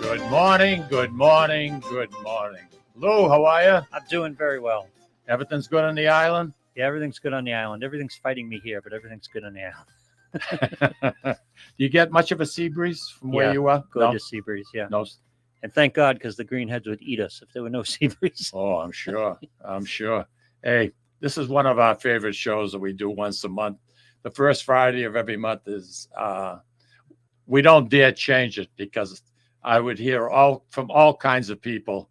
Good morning, good morning, good morning. Lou, how are you? I'm doing very well. Everything's good on the island? Yeah, everything's good on the island. Everything's fighting me here, but everything's good on the island. Do you get much of a sea breeze from where you are? Gorgeous sea breeze, yeah. No. And thank God, because the greenheads would eat us if there were no sea breeze. Oh, I'm sure. I'm sure. Hey, this is one of our favorite shows that we do once a month. The first Friday of every month is, we don't dare change it because I would hear from all kinds of people.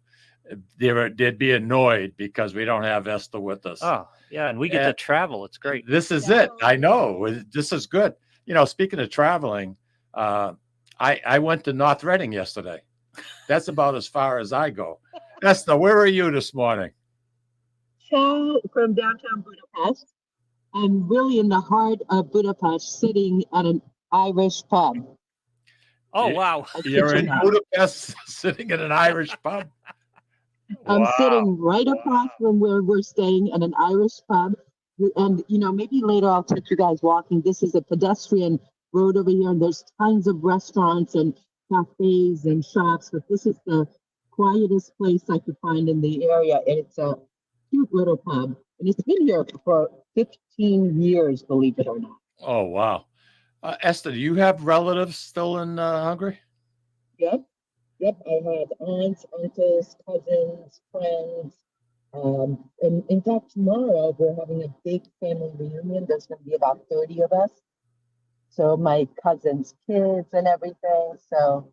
They'd be annoyed because we don't have Eszter with us. Oh, yeah, and we get to travel. It's great. This is it. I know. This is good. You know, speaking of traveling, I went to North Reading yesterday. That's about as far as I go. Eszter, where are you this morning? So from downtown Budapest. I'm really in the heart of Budapest, sitting at an Irish pub. Oh, wow. You're in Budapest sitting in an Irish pub? I'm Wow. sitting right across from where we're staying at an Irish pub. And, you know, maybe later I'll take you guys walking. This is a pedestrian road over here, and there's tons of restaurants and cafes and shops, but this is the quietest place I could find in the area. And it's a cute little pub. And it's been here for 15 years, believe it or not. Oh, wow. Eszter, do you have relatives still in Hungary? Yep. I have aunts, uncles, cousins, friends. And in fact, tomorrow we're having a big family reunion. There's going to be about 30 of us. So my cousins' kids and everything. So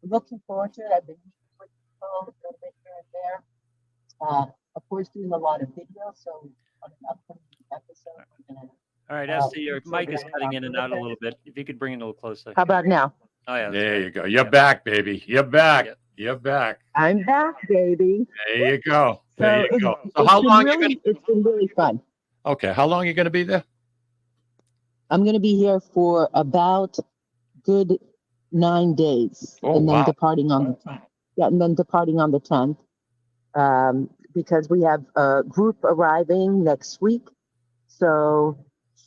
looking forward to it. I've been meeting with people a little bit here and there. Of course, doing a lot of videos. So on an upcoming episode, we're going to. All right, Eszter, your mic is cutting in and out a little bit. If you could bring it a little closer. How about now? Oh, yeah. There you go. You're back, baby. You're back. Yep. You're back. I'm back, baby. There you go. There you go. So it's how been long really, you gonna? It's been really fun. Okay, how long are you gonna be there? I'm going to be here for about good 9 days, Oh, and then wow. departing on the 10th. Yeah, and then departing on the 10th, because we have a group arriving next week. So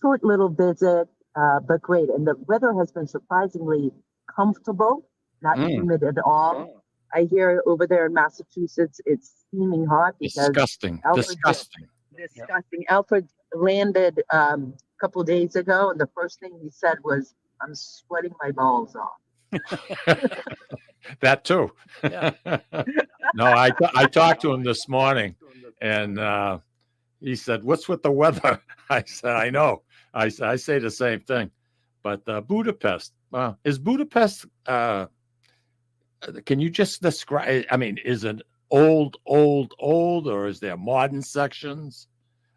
short little visit, but great. And the weather has been surprisingly comfortable, not humid at all. I hear over there in Massachusetts, it's steaming hot because Disgusting. Disgusting. disgusting. Alfred landed a couple days ago, and the first thing he said was, "I'm sweating my balls off." That too. Yeah. No, I talked to him this morning, and he said, "What's with the weather?" I said, "I know." I say the same thing. But Budapest, is Budapest? Can you just describe? I mean, is it old, or is there modern sections?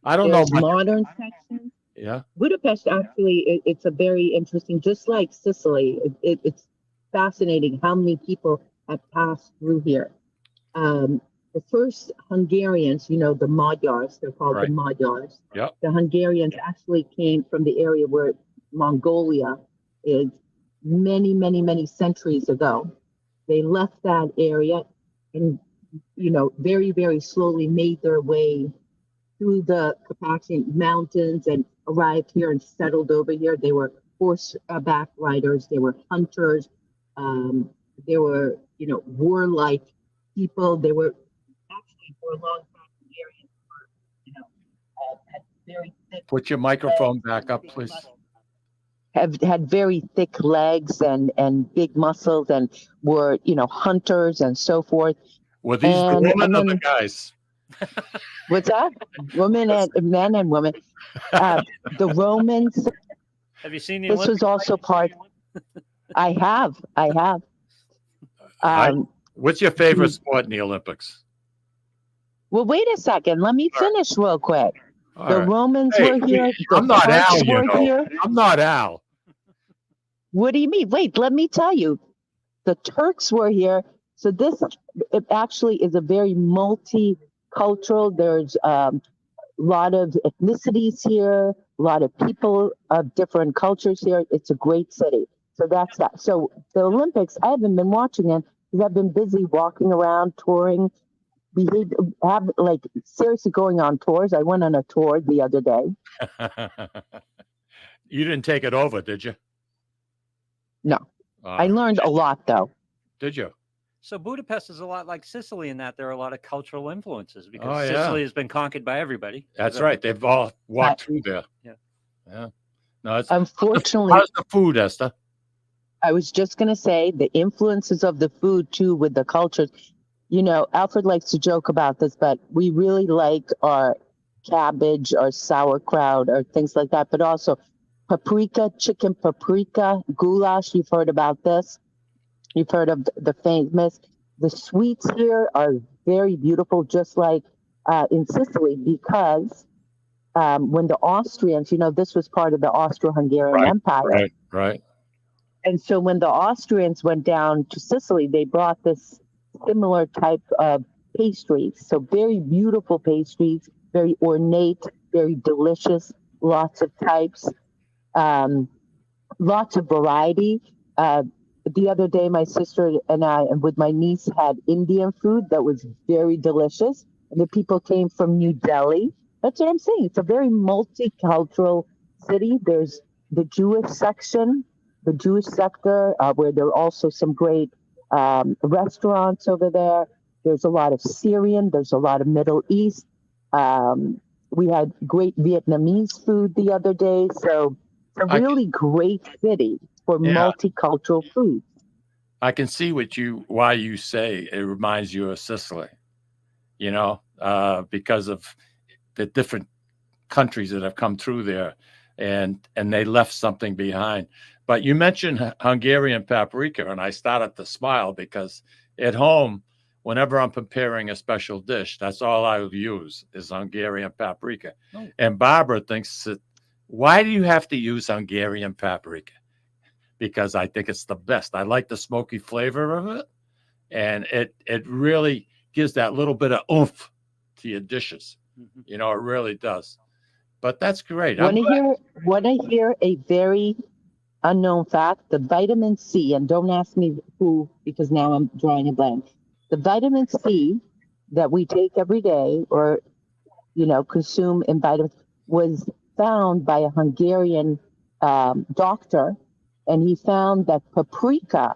I don't There's know. modern sections. Yeah. Budapest actually, it's a very interesting, just like Sicily. It's fascinating how many people have passed through here. The first Hungarians, you know, the Magyars, they're called Right. the Magyars. Yep. The Hungarians actually came from the area where Mongolia is many centuries ago. They left that area and, you know, very, very slowly made their way through the Carpathian Mountains and arrived here and settled over here. They were horseback riders. They were hunters. They were, you know, warlike people. They were actually for a long time Hungarians were, you know, had very thick. Put your microphone back up, please. Have had very thick legs and big muscles and were, you know, hunters and so forth. Were these the And- women and or the then- guys? What's that? Women and men and women. The Romans. Have you seen the This was Olympics? also part. I have. What's your favorite sport in the Olympics? Well, wait a second. Let me finish real quick. All The right. Romans Hey, were here. The I'm not Turks Al, you were know. here. I'm not Al. What do you mean? Wait, let me tell you. The Turks were here. So this it actually is a very multicultural. There's a lot of ethnicities here, a lot of people of different cultures here. It's a great city. So that's that. So the Olympics, I haven't been watching it because I've been busy walking around, touring, seriously going on tours. I went on a tour the other day. You didn't take it over, did you? No. I learned a lot though. Did you? So Budapest is a lot like Sicily in that there are a lot of cultural influences because Oh, yeah. Sicily has been conquered by everybody. That's right. They've all walked through there. Yeah. Yeah. No, it's Unfortunately, how's the food, Esther? I was just going to say the influences of the food too with the cultures. You know, Alfred likes to joke about this, but we really like our cabbage or sauerkraut or things like that, but also paprika, chicken paprika, goulash. You've heard about this. You've heard of the famous. The sweets here are very beautiful, just like in Sicily, because when the Austrians, you know, this was part of the Austro-Hungarian Empire. Right. And so when the Austrians went down to Sicily, they brought this similar type of pastries. So very beautiful pastries, very ornate, very delicious, lots of types, lots of variety. The other day, my sister and I, and with my niece, had Indian food that was very delicious. And the people came from New Delhi. That's what I'm saying. It's a very multicultural city. There's the Jewish section, the Jewish sector, where there are also some great restaurants over there. There's a lot of Syrian, there's a lot of Middle East. We had great Vietnamese food the other day. So it's a really great city for multicultural food. I can see why you say it reminds you of Sicily, you know, because of the different countries that have come through there and they left something behind. But you mentioned Hungarian paprika, and I started to smile because at home, whenever I'm preparing a special dish, that's all I will use is Hungarian paprika. Oh. And Barbara thinks that, why do you have to use Hungarian paprika? Because I think it's the best. I like the smoky flavor of it, and it really gives that little bit of oomph to your dishes. Mm-hmm. You know, it really does. But that's great. Want to hear a very unknown fact? The vitamin C, and don't ask me who, because now I'm drawing a blank. The vitamin C that we take every day, or consume in vitamins, was found by a Hungarian doctor, and he found that paprika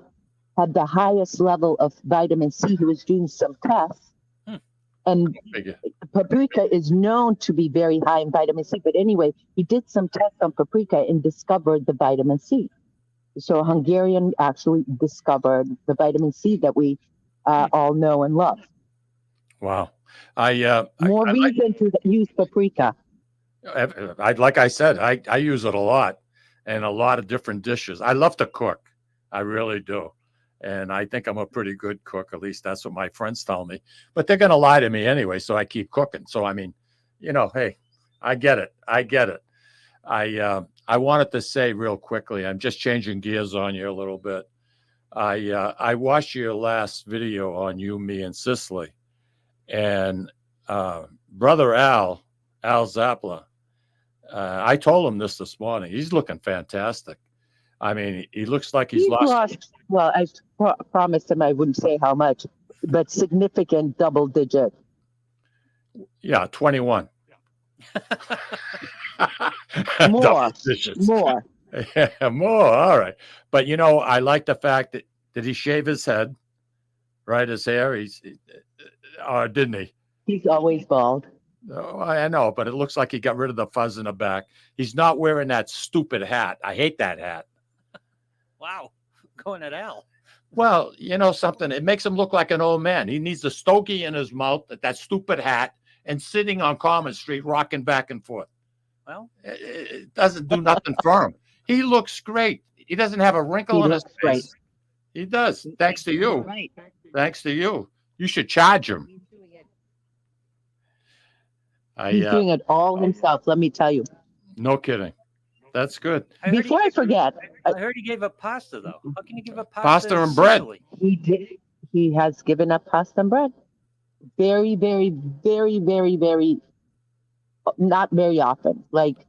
had the highest level of vitamin C. He was doing some tests, and paprika is known to be very high in vitamin C. But anyway, he did some tests on paprika and discovered the vitamin C. So a Hungarian actually discovered the vitamin C that we all know and love. Wow. More reason to use paprika. Like I said, I use it a lot in a lot of different dishes. I love to cook. I really do. And I think I'm a pretty good cook. At least that's what my friends tell me. But they're going to lie to me anyway, so I keep cooking. So, I mean, hey, I get it. I wanted to say real quickly, I'm just changing gears on you a little bit. I watched your last video on You, Me, and Sicily. And brother Al Zapla, I told him this morning. He's looking fantastic. I mean, he looks like he's lost. Well, I promised him I wouldn't say how much, but significant double digit. Yeah, 21. More. Yeah, more. All right. But, I like the fact that did he shave his head, right? His hair? Didn't he? He's always bald. Oh, I know, but it looks like he got rid of the fuzz in the back. He's not wearing that stupid hat. I hate that hat. Wow. Going at Al. Well, something. It makes him look like an old man. He needs a stogie in his mouth, that stupid hat, and sitting on Common Street rocking back and forth. Well, it doesn't do nothing for him. He looks great. He doesn't have a wrinkle in his face. Great. He does. Thanks to you. Right. Thanks to you. You should charge him. He's doing it all himself, let me tell you. No kidding. That's good. Before I forget. I heard he gave up pasta, though. How can you give up pasta and bread? He did. He has given up pasta and bread. Very, very, very, very, very, not very often. Like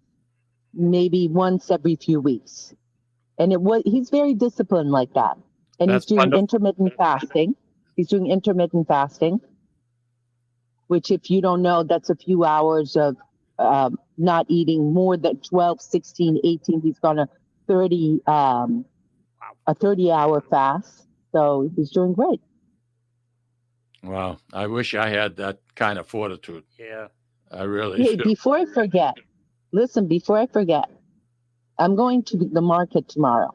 maybe once every few weeks. And he's very disciplined like that. And he's doing intermittent fasting. He's doing intermittent fasting, which, if you don't know, that's a few hours of not eating more than 12, 16, 18. He's gone a 30-hour fast, So he's doing great. Wow. I wish I had that kind of fortitude. Yeah. I really Hey, do. before I forget, listen, before I forget, I'm going to the market tomorrow.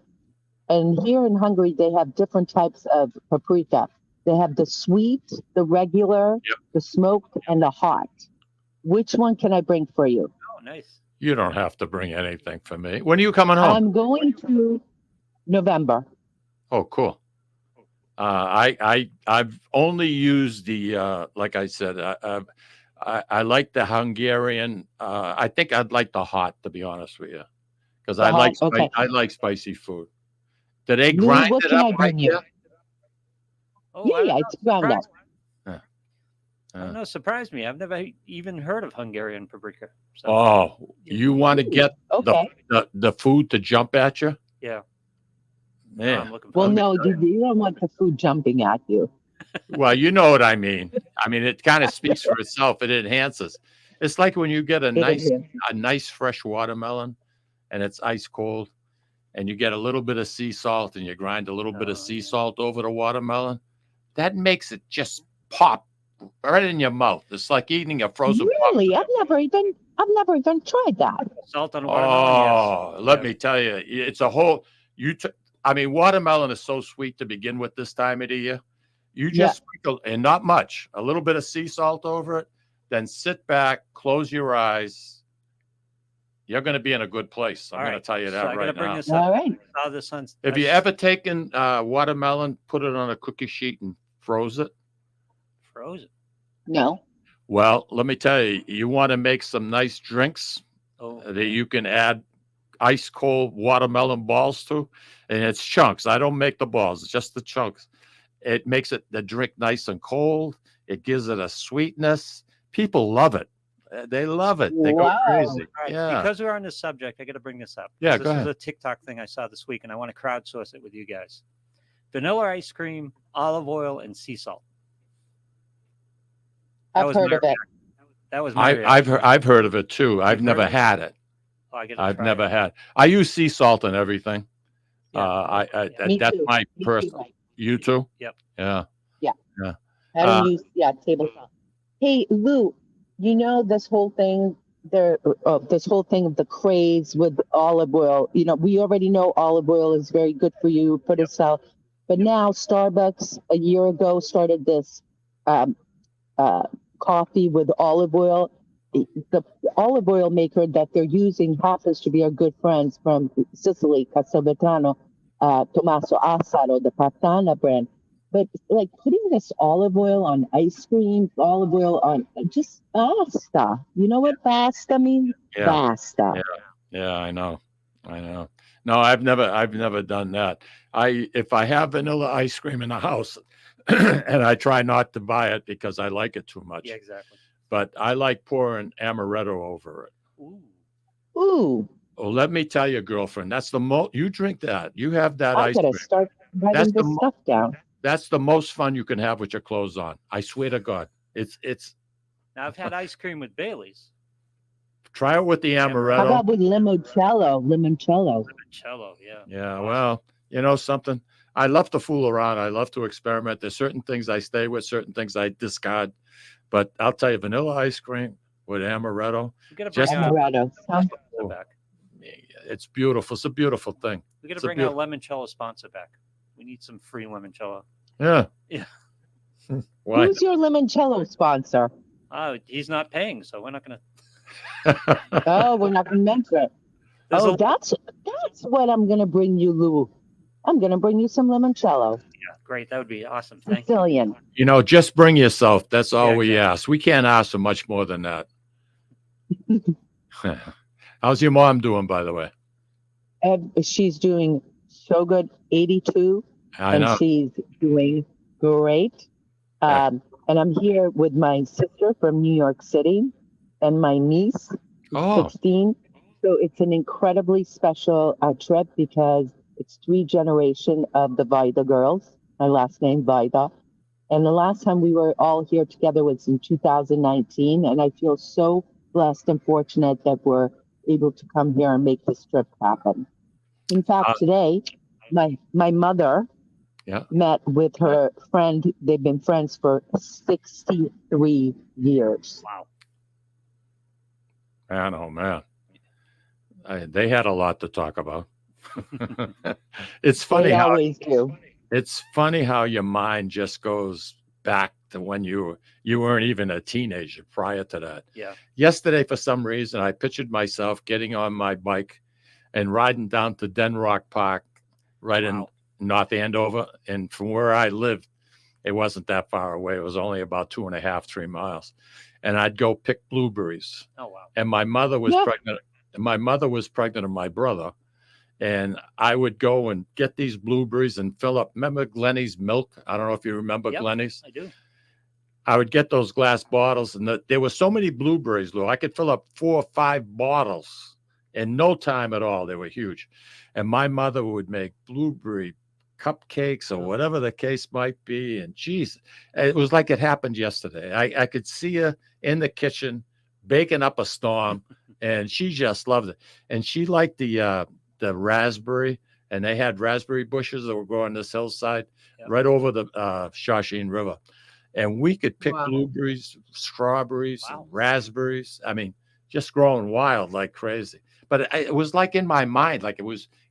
And here in Hungary, they have different types of paprika. They have the sweet, the regular, Yep. the smoked, and the hot. Which one can I bring for you? Oh, nice. You don't have to bring anything for me. When are you coming home? I'm going to November. Oh, cool. I've only used the like I said. I like the Hungarian. I think I'd like the hot, to be honest with you, because The hot, okay. I like spicy food. Do they Lou, grind what it can up I right bring you? there? Oh, Yeah, I don't yeah, know. it's ground up. I don't know. Surprised me. I've never even heard of Hungarian paprika. So, Oh, you want to get Okay. the food to jump at you? yeah. No, Man. I'm looking for Well, Let me no, tell you. you don't want the food jumping at you. Well, you know what I mean. I mean, it kind of speaks for itself. It enhances. It's like when you get a nice fresh watermelon, and it's ice cold, and you get a little bit of sea salt, and you grind a little bit of sea salt over the watermelon. That makes it just pop right in your mouth. It's like eating a frozen Really? I've never even tried that. salt on a watermelon. Oh, let me tell you, it's a whole. I mean, watermelon is so sweet to begin with this time of the year. You just sprinkle, and not much, a little bit of sea salt over it, then sit back, close your eyes. You're going to be in a good place. I'm going to tell you that right now. This up. All right. Have you ever taken watermelon, put it on a cookie sheet, and froze it? Frozen? No. Well, let me tell you, you want to make some nice drinks that you can add ice cold watermelon balls to, and it's chunks. I don't make the balls, it's just the chunks. It makes the drink nice and cold. It gives it a sweetness. People love it. They love it. They go crazy. Right, Yeah. Because we're on this subject, I got to bring this up. Yeah, this go ahead. is a TikTok thing I saw this week, and I want to crowdsource it with you guys. Vanilla ice cream, olive oil, and sea salt. I've heard of it. That was my I've heard of it too. I've never had it. Oh, I've never had. I use sea salt and everything. Yeah. That's my personal. You too? Yep. Yeah. Yeah. Yeah. I don't use table salt. Hey, Lou, you know this whole thing this whole thing of the craze with olive oil. You know, we already know olive oil is very good for you, put it out. But now Starbucks a year ago started this coffee with olive oil. The olive oil maker that they're using happens to be our good friends from Sicily, Castelvetrano, Tommaso Assaro, the Patana brand. But like putting this olive oil on ice cream, olive oil on just basta. You know what basta means? Yeah. Basta. Yeah, I know. No, I've never done that. If I have vanilla ice cream in the house, and I try not to buy it because I like it too much. Yeah, exactly. But I like pouring amaretto over it. Ooh. Oh, let me tell you, girlfriend, that's the most. You drink that. You have that I ice gotta cream. start writing this stuff down. That's the most fun you can have with your clothes on. I swear to God, it's. Now I've had ice cream with Bailey's. Try it with the amaretto. How about with limoncello? Limoncello, yeah. Yeah, well, you know something. I love to fool around. I love to experiment. There's certain things I stay with, certain things I discard. But I'll tell you, vanilla ice cream with amaretto. Amaretto. Back. It's beautiful. It's a beautiful thing. We got to bring our limoncello sponsor back. We need some free limoncello. Yeah. Yeah. Why? Who's your limoncello sponsor? Oh, he's not paying, so we're not going to. Oh, we're not going to mention it. That's what I'm going to bring you, Lou. I'm going to bring you some limoncello. Yeah, great. That would be awesome. Thank Sicilian. You know, just bring yourself. That's all we ask. We can't ask for much more than that. How's your mom doing, by the way? She's doing so good, 82. I know. And she's doing great. And I'm here with my sister from New York City and my niece, 16. So it's an incredibly special trip because it's 3 generations of the Vajda girls. My last name, Vajda. And the last time we were all here together was in 2019. And I feel so blessed and fortunate that we're able to come here and make this trip happen. In fact, today, my mother met with her friend. They've been friends for 63 years. Wow. Man, oh man. They had a lot to talk about. It's funny They how always do. it's funny how your mind just goes back to when you weren't even a teenager prior to that. Yeah. Yesterday, for some reason, I pictured myself getting on my bike and riding down to Den Rock Park, right in North Andover. And from where I lived, it wasn't that far away. It was only about 2.5, 3 miles. And I'd go pick blueberries. Oh, wow. And my mother was pregnant. My mother was pregnant of my brother. And I would go and get these blueberries and fill up. Remember Glenny's milk? I don't know if you remember Glenny's. I do. I would get those glass bottles, and there were so many blueberries, Lou. I could fill up 4 or 5 bottles in no time at all. They were huge. And my mother would make blueberry cupcakes or whatever the case might be. And geez, it was like it happened yesterday. I could see her in the kitchen baking up a storm, and she just loved it. And she liked the raspberry, and they had raspberry bushes that were growing this hillside right over the Shawshene River. And we could pick blueberries, strawberries, and raspberries. I mean, just growing wild like crazy. But it was like in my mind, like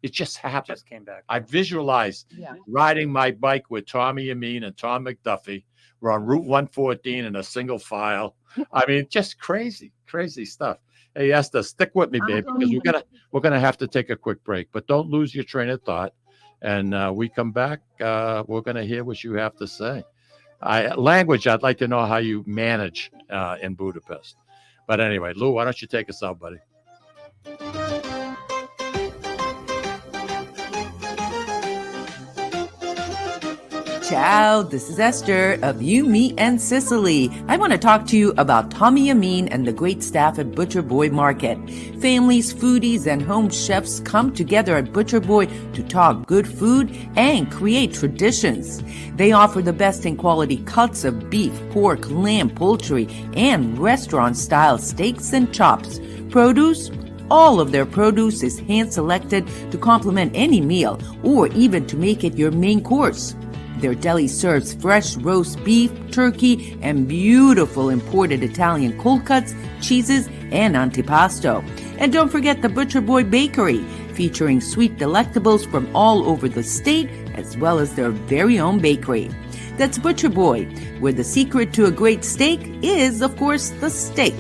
it just happened. Just came back. I visualized riding my bike with Tommy Amin and Tom McDuffie. We're on Route 114 in a single file. I mean, just crazy, crazy stuff. Hey, Eszter, stick with me, babe, because we're gonna have to take a quick break. But don't lose your train of thought. And we come back, we're gonna hear what you have to say. Language, I'd like to know how you manage in Budapest. But anyway, Lou, why don't you take us out, buddy? Ciao, this is Eszter of You, Me, and Sicily. I want to talk to you about Tommy Amin and the great staff at Butcher Boy Market. Families, foodies, and home chefs come together at Butcher Boy to talk good food and create traditions. They offer the best in quality cuts of beef, pork, lamb, poultry, and restaurant-style steaks and chops. Produce? All of their produce is hand-selected to complement any meal or even to make it your main course. Their deli serves fresh roast beef, turkey, and beautiful imported Italian cold cuts, cheeses, and antipasto. And don't forget the Butcher Boy Bakery, featuring sweet delectables from all over the state, as well as their very own bakery. That's Butcher Boy, where the secret to a great steak is, of course, the steak.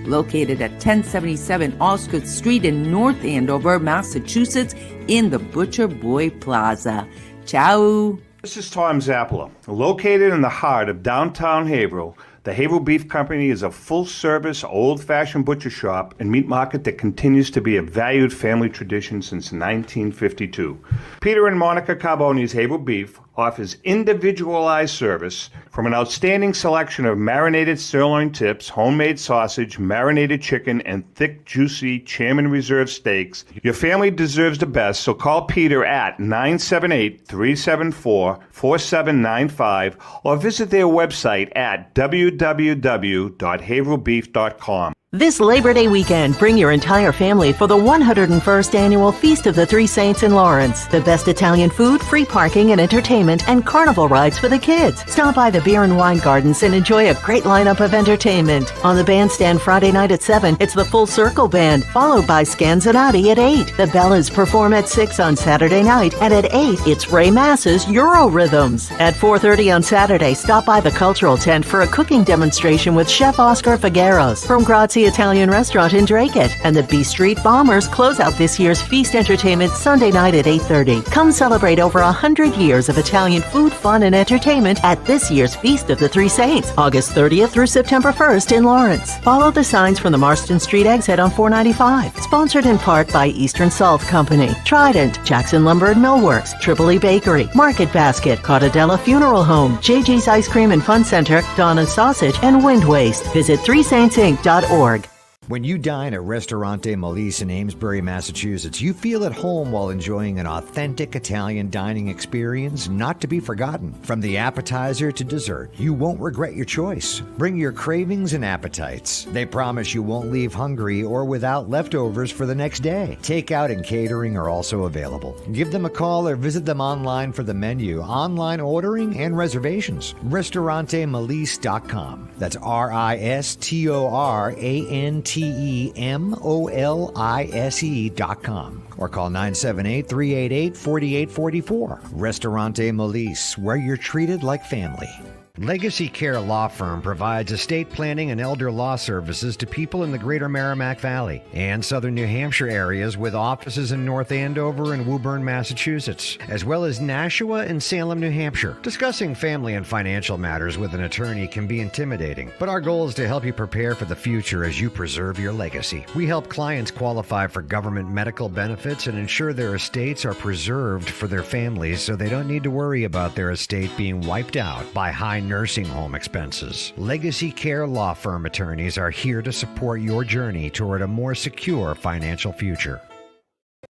Located at 1077 Osgood Street in North Andover, Massachusetts, in the Butcher Boy Plaza. Ciao! This is Tom Zappala. Located in the heart of downtown Haverhill, the Haverhill Beef Company is a full-service, old-fashioned butcher shop and meat market that continues to be a valued family tradition since 1952. Peter and Monica Carboni's Haverhill Beef offers individualized service from an outstanding selection of marinated sirloin tips, homemade sausage, marinated chicken, and thick, juicy Chairman Reserve steaks. Your family deserves the best, so call Peter at 978-374-4795 or visit their website at www.haverhillbeef.com. This Labor Day weekend, bring your entire family for the 101st Annual Feast of the Three Saints in Lawrence. The best Italian food, free parking and entertainment, and carnival rides for the kids. Stop by the Beer and Wine Gardens and enjoy a great lineup of entertainment. On the bandstand Friday night at 7, it's the Full Circle Band, followed by Scanzonati at 8. The Bellas perform at 6 on Saturday night, and at 8, it's Ray Mass's Euro Rhythms. At 4:30 on Saturday, stop by the Cultural Tent for a cooking demonstration with Chef Oscar Figueros from Grazie Italian Restaurant in Dracut, and the B Street Bombers close out this year's feast entertainment Sunday night at 8:30. Come celebrate over 100 years of Italian food, fun, and entertainment at this year's Feast of the Three Saints, August 30th through September 1st in Lawrence. Follow the signs from the Marston Street exit on 495. Sponsored in part by Eastern Salt Company, Trident, Jackson Lumber and Millworks, Tripoli Bakery, Market Basket, Cottadella Funeral Home, JG's Ice Cream and Fun Center, Donna's Sausage, and Wind Waste. Visit threesaintsinc.org. When you dine at Ristorante Malise in Amesbury, Massachusetts, you feel at home while enjoying an authentic Italian dining experience not to be forgotten. From the appetizer to dessert, you won't regret your choice. Bring your cravings and appetites. They promise you won't leave hungry or without leftovers for the next day. Takeout and catering are also available. Give them a call or visit them online for the menu, online ordering, and reservations. RistoranteMalise.com. That's RistoranteMolise.com. Or call 978-388-4844. Ristorante Malise, where you're treated like family. Legacy Care Law Firm provides estate planning and elder law services to people in the greater Merrimack Valley and southern New Hampshire areas, with offices in North Andover and Woburn, Massachusetts, as well as Nashua and Salem, New Hampshire. Discussing family and financial matters with an attorney can be intimidating, but our goal is to help you prepare for the future as you preserve your legacy. We help clients qualify for government medical benefits and ensure their estates are preserved for their families so they don't need to worry about their estate being wiped out by high nursing home expenses. Legacy Care Law Firm attorneys are here to support your journey toward a more secure financial future.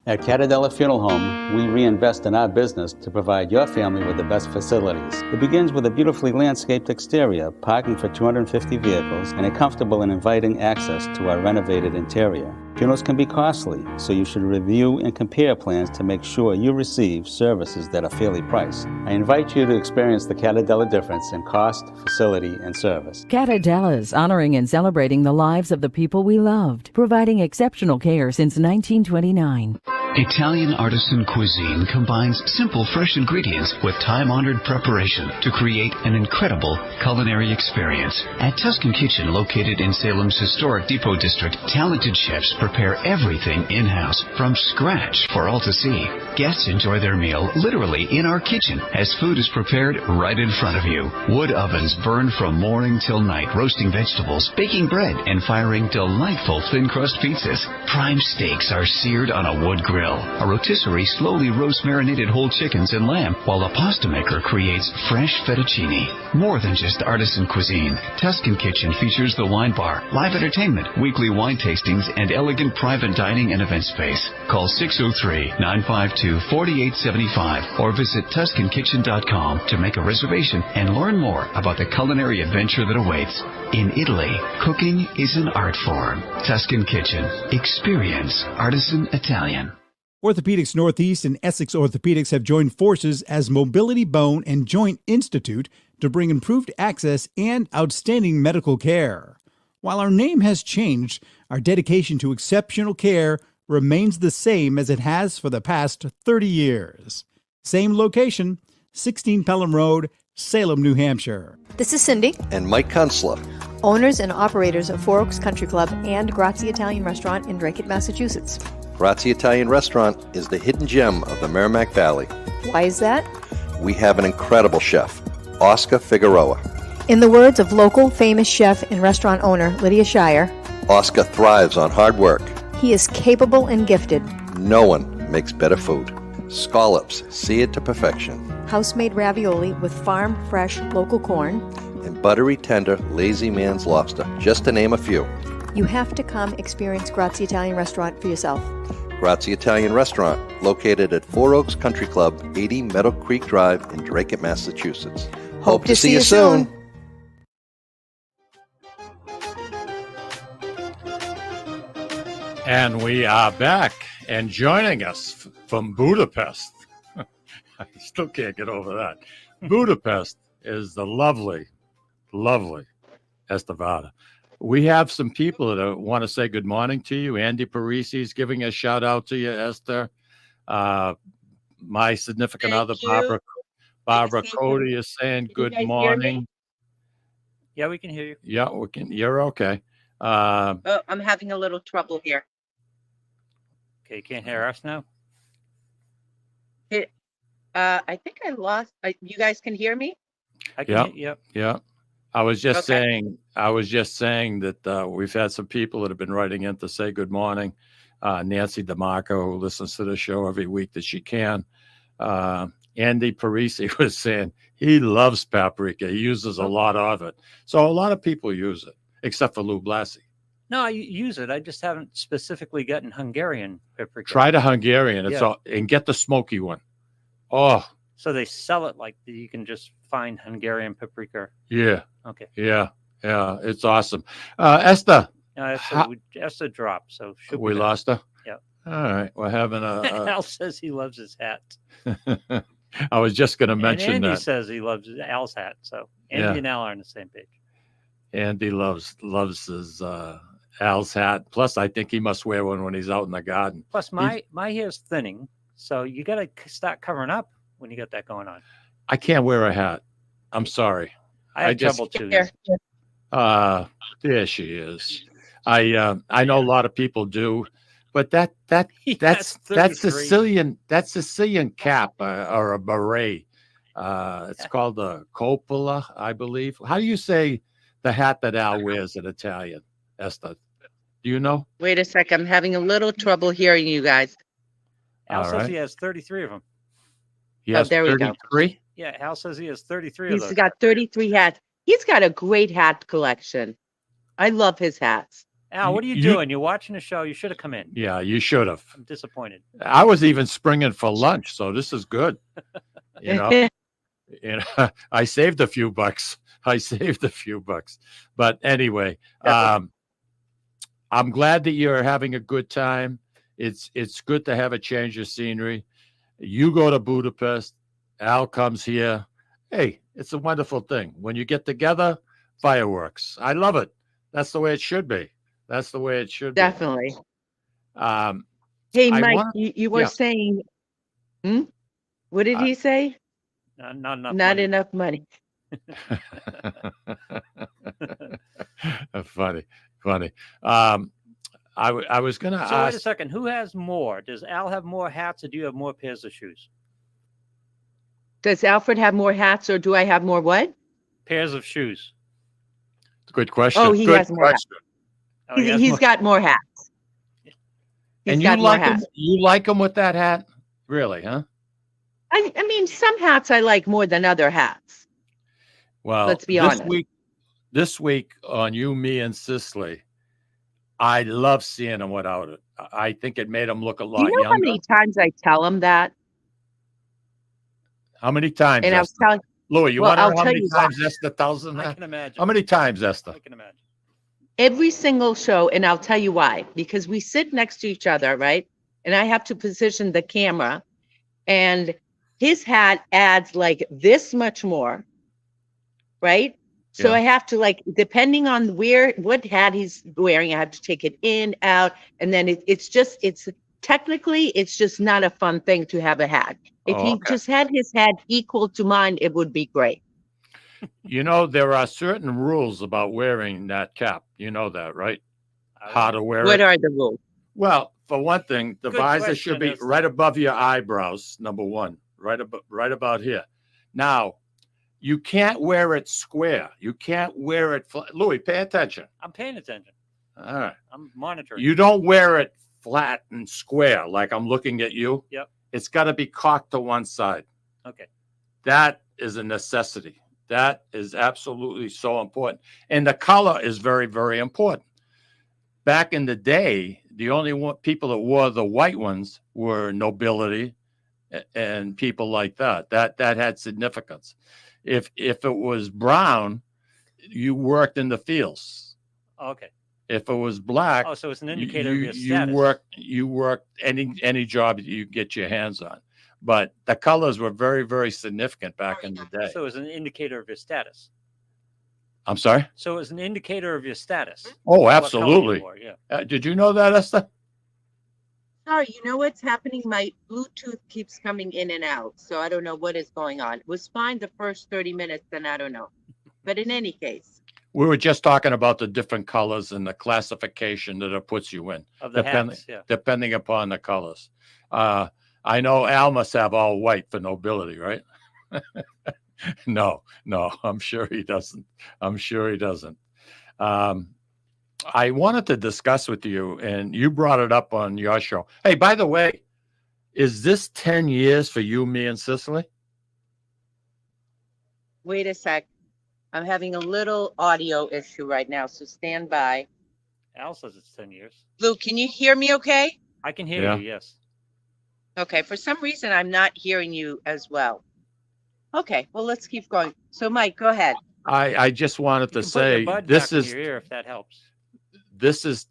At Catadella Funeral Home, we reinvest in our business to provide your family with the best facilities. It begins with a beautifully landscaped exterior, parking for 250 vehicles, and a comfortable and inviting access to our renovated interior. Funerals can be costly, so you should review and compare plans to make sure you receive services that are fairly priced. I invite you to experience the Catadella difference in cost, facility, and service. Catadella's, honoring and celebrating the lives of the people we loved, providing exceptional care since 1929. Italian artisan cuisine combines simple, fresh ingredients with time-honored preparation to create an incredible culinary experience. At Tuscan Kitchen, located in Salem's historic Depot District, talented chefs prepare everything in-house from scratch for all to see. Guests enjoy their meal literally in our kitchen as food is prepared right in front of you. Wood ovens burn from morning till night, roasting vegetables, baking bread, and firing delightful thin-crust pizzas. Prime steaks are seared on a wood grill. A rotisserie slowly roasts marinated whole chickens and lamb, while a pasta maker creates fresh fettuccine. More than just artisan cuisine, Tuscan Kitchen features the wine bar, live entertainment, weekly wine tastings, and elegant private dining and event space. Call 603-952-4875 or visit TuscanKitchen.com to make a reservation and learn more about the culinary adventure that awaits. In Italy, cooking is an art form. Tuscan Kitchen. Experience artisan Italian. Orthopedics Northeast and Essex Orthopedics have joined forces as Mobility Bone and Joint Institute to bring improved access and outstanding medical care. While our name has changed, our dedication to exceptional care remains the same as it has for the past 30 years. Same location, 16 Pelham Road, Salem, New Hampshire. This is Cindy and Mike Kunstler, owners and operators of Four Oaks Country Club and Grazie Italian Restaurant in Drake, Massachusetts. Grazie Italian Restaurant is the hidden gem of the Merrimack Valley. Why is that? We have an incredible chef, Oscar Figueroa. In the words of local famous chef and restaurant owner Lydia Shire, Oscar thrives on hard work. He is capable and gifted. No one makes better food. Scallops, seared to perfection. House-made ravioli with farm-fresh local corn. And buttery tender lazy man's lobster, just to name a few. You have to come experience Grazie Italian Restaurant for yourself. Grazie Italian Restaurant, located at Four Oaks Country Club, 80 Meadow Creek Drive in Drake, Massachusetts. Hope to see you soon. And we are back, and joining us from Budapest, I still can't get over that. Budapest is the lovely, lovely Eszter Vajda. We have some people that want to say good morning to you. Andy Parisi is giving a shout out to you, Esther. My significant other, Barbara Cody, is saying good morning. Yeah, we can hear you. Yeah, we can. You're okay. I'm having a little trouble here. Okay, you can't hear us now? I think I lost. You guys can hear me? I can. Yep. Yeah. I was just saying that we've had some people that have been writing in to say good morning. Nancy DeMarco, who listens to the show every week that she can. Andy Parisi was saying he loves paprika. He uses a lot of it. So a lot of people use it, except for Lou Blassie. No, I use it. I just haven't specifically gotten Hungarian paprika. Try the Hungarian. It's Yeah. all, and get the smoky one. Oh, So they sell it like you can just find Hungarian paprika. yeah. Okay. Yeah. Yeah. It's awesome. Esther, Eszter dropped, so should we lost her. Yeah. All right. We're having Al says he loves his hat. I was just going to mention and Andy that. says he loves Al's hat. So Andy and Al are on the same page. Andy loves his Al's hat. Plus, I think he must wear one when he's out in the garden. Plus, my hair's thinning, so you got to start covering up when you got that going on. I can't wear a hat. I'm sorry. I have trouble too. There she is. I know a lot of people do, but that's Sicilian cap or a beret. It's called a cupola, I believe. How do you say the hat that Al wears in Italian, Esther? Do you know? Wait a sec. I'm having a little trouble hearing you guys. Al All says right. he has 33 of them. He has there we go. 33? Yeah, Al says he has 33 of He's those. got 33 hats. He's got a great hat collection. I love his hats. Al, what are you You- doing? You're watching the show. You should have come in. Yeah, you should have. I'm disappointed. I was even springing for lunch, so this is good. You know, I saved a few bucks. But anyway, I'm glad that you're having a good time. It's good to have a change of scenery. You go to Budapest, Al comes here. Hey, it's a wonderful thing. When you get together, fireworks. I love it. That's the way it should be. Definitely. Hey, I Mike, wanna- you were saying, what did he say? Not enough. Not enough money. Funny. I was going to So wait a ask. second. Who has more? Does Al have more hats, or do you have more pairs of shoes? Does Alfred have more hats or do I have more what? Pairs of shoes. Good question. Oh, he Good has more hats. question. Oh, he has He's more- got more hats. And He's you got more like him? hats. You like him with that hat? Really, huh? I mean, some hats I like more than other hats. Well, Let's be honest. This week on You, Me, and Sicily, I love seeing him without it. I think it made him look a Do lot you know younger. how many times I tell him that? How many times, And I was Esther? telling, Louis, you Well, want to know I'll how tell many you why. times Esther tells him I that? can imagine. How many times, Esther? I can imagine. every single show, and I'll tell you why. Because we sit next to each other, right? And I have to position the camera, and his hat adds like this much more, right? So Yeah. I have to like, depending on what hat he's wearing, I have to take it in, out, and then it's technically just not a fun thing to have a hat. If Oh, he okay. just had his hat equal to mine, it would be great. You know, there are certain rules about wearing that cap. You know that, right? How to wear What it. are the rules? Well, for one thing, the Good visor should be question, Esther. right above your eyebrows, number one, right about here. Now, you can't wear it square. You can't wear it flat. Louis, pay attention. I'm paying attention. All right. I'm monitoring. You don't wear it flat and square like I'm looking at you. Yep. It's got to be cocked to one side. Okay. That is a necessity. That is absolutely so important. And the color is very, very important. Back in the day, the only people that wore the white ones were nobility and people like that. That had significance. If it was brown, you worked in the fields. Okay. If it was black, Oh, so it's an indicator of your status. you worked any job that you get your hands on. But the colors were very, very significant back in the day. So it's an indicator of your status. I'm sorry? So it's an indicator of your status. Oh, What color you absolutely. wore, yeah. Did you know that, Esther? Sorry, you know what's happening? My Bluetooth keeps coming in and out, so I don't know what is going on. It was fine the first 30 minutes, then I don't know. But in any case, We were just talking about the different colors and the classification that it puts you in, Of the hats, yeah. depending upon the colors. I know Al must have all white for nobility, right? No, I'm sure he doesn't. I wanted to discuss with you, and you brought it up on your show. Hey, by the way, is this 10 years for You, Me, and Sicily? wait a sec. I'm having a little audio issue right now, so stand by. Al says it's 10 years. Lou, can you hear me okay? I can hear Yeah. you, yes. Okay, for some reason, I'm not hearing you as well. Okay, well, let's keep going. So, Mike, go ahead. I just wanted to You can put your say bud this back in is your ear if that helps.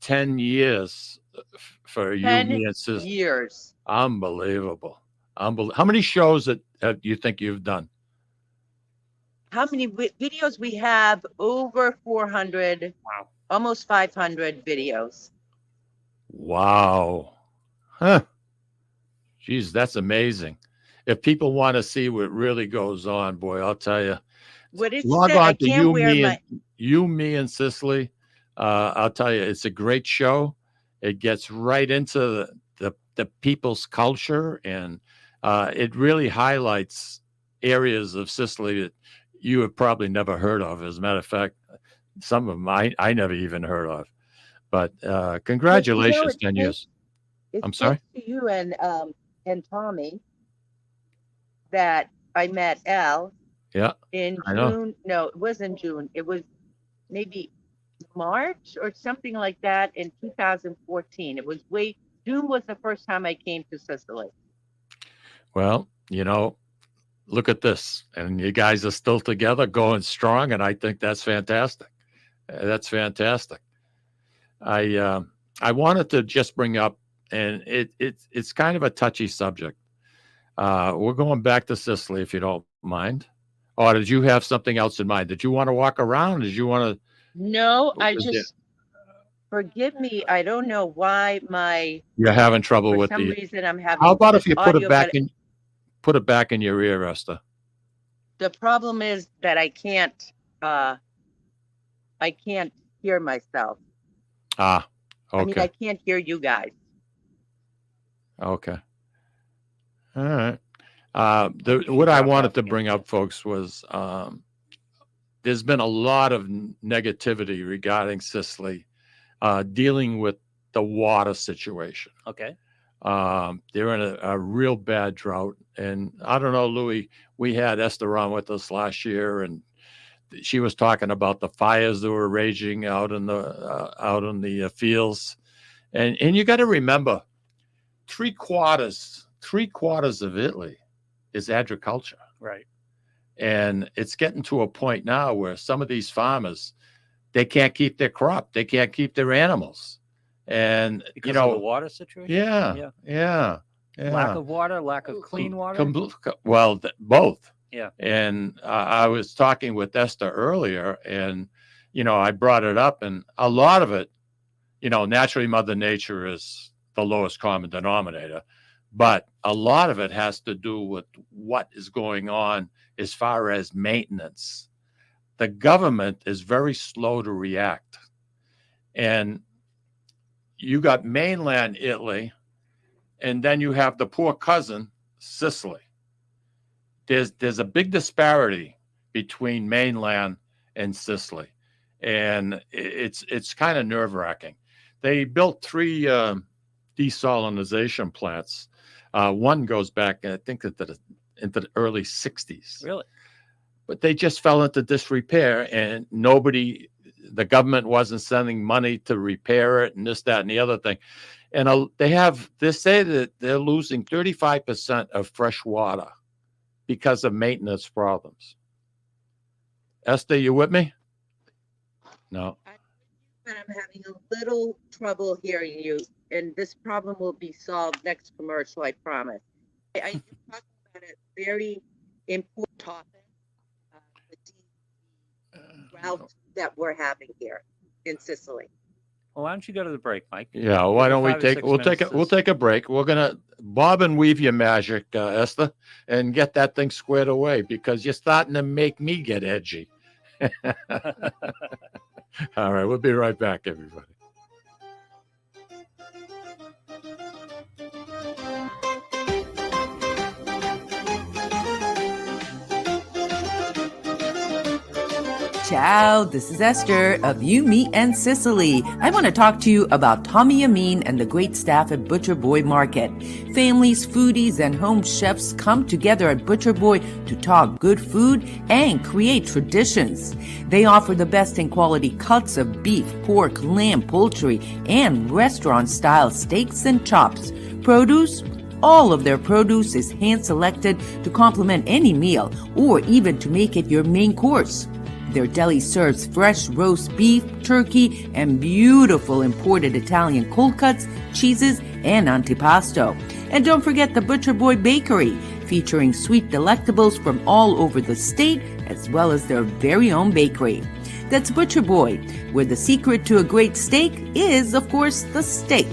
10 years for you, 10 me, and sis. years. Unbelievable. How many shows that you think you've done? How many videos we have? Over 400. Wow. Almost 500 videos. Wow. Huh. Geez, that's amazing. If people want to see what really goes on, boy, I'll tell you. What is Log that? on I to can't wear my. you, me, and Sicily. I'll tell you, it's a great show. It gets right into the people's culture, and it really highlights areas of Sicily that you have probably never heard of. As a matter of fact, some of them I never even heard of. But congratulations, 10 years. I'm sorry? To you and Tommy that I met Al Yeah. in I know. June. No, it wasn't June. It was maybe March or something like that in 2014. It was June was the first time I came to Sicily. Well, look at this. And you guys are still together, going strong, and I think that's fantastic. That's fantastic. I wanted to just bring up, and it's kind of a touchy subject. We're going back to Sicily, if you don't mind. Or did you have something else in mind? Did you want to walk around? Did you want to? No, forgive me. I don't know why You're having trouble for with some reason I'm having. How about if you put it audio, back but put it back in your ear, Eszter? The problem is that I can't hear myself. Ah, okay. I mean, I can't hear you guys. Okay. All right. What I wanted to bring up, folks, was there's been a lot of negativity regarding Sicily, dealing with the water situation. Okay. They're in a real bad drought. And I don't know, Louis, we had Eszter on with us last year, and she was talking about the fires that were raging out in the fields. And you got to remember, three quarters of Italy is agriculture. Right. And it's getting to a point now where some of these farmers, they can't keep their crop. They can't keep their animals. And, Because of the water situation? Yeah. Lack of water, lack of clean water? Well, both. Yeah. And I was talking with Eszter earlier, and, I brought it up, and a lot of it, naturally Mother Nature is the lowest common denominator, but a lot of it has to do with what is going on as far as maintenance. The government is very slow to react. And you got mainland Italy, and then you have the poor cousin, Sicily. There's a big disparity between mainland and Sicily, and it's kind of nerve-wracking. They built 3 desalinization plants. One goes back, I think, into the early 60s. Really? But they just fell into disrepair, and the government wasn't sending money to repair it, and this, that, and the other thing. And they say that they're losing 35% of fresh water because of maintenance problems. Eszter, you with me? No. But I'm having a little trouble hearing you, and this problem will be solved next commercial, I promise. I talking about a very important topic, the drought that we're having here in Sicily. Well, why don't you go to the break, Mike? Yeah, why don't we we'll take a break. We're gonna bob and weave your magic, Eszter, and get that thing squared away, because you're starting to make me get edgy. All right, we'll be right back, everybody. Ciao, this is Eszter of You, Me, and Sicily. I want to talk to you about Tommy Amin and the great staff at Butcher Boy Market. Families, foodies, and home chefs come together at Butcher Boy to talk good food and create traditions. They offer the best in quality cuts of beef, pork, lamb, poultry, and restaurant-style steaks and chops. Produce? All of their produce is hand-selected to complement any meal or even to make it your main course. Their deli serves fresh roast beef, turkey, and beautiful imported Italian cold cuts, cheeses, and antipasto. And don't forget the Butcher Boy Bakery, featuring sweet delectables from all over the state, as well as their very own bakery. That's Butcher Boy, where the secret to a great steak is, of course, the steak.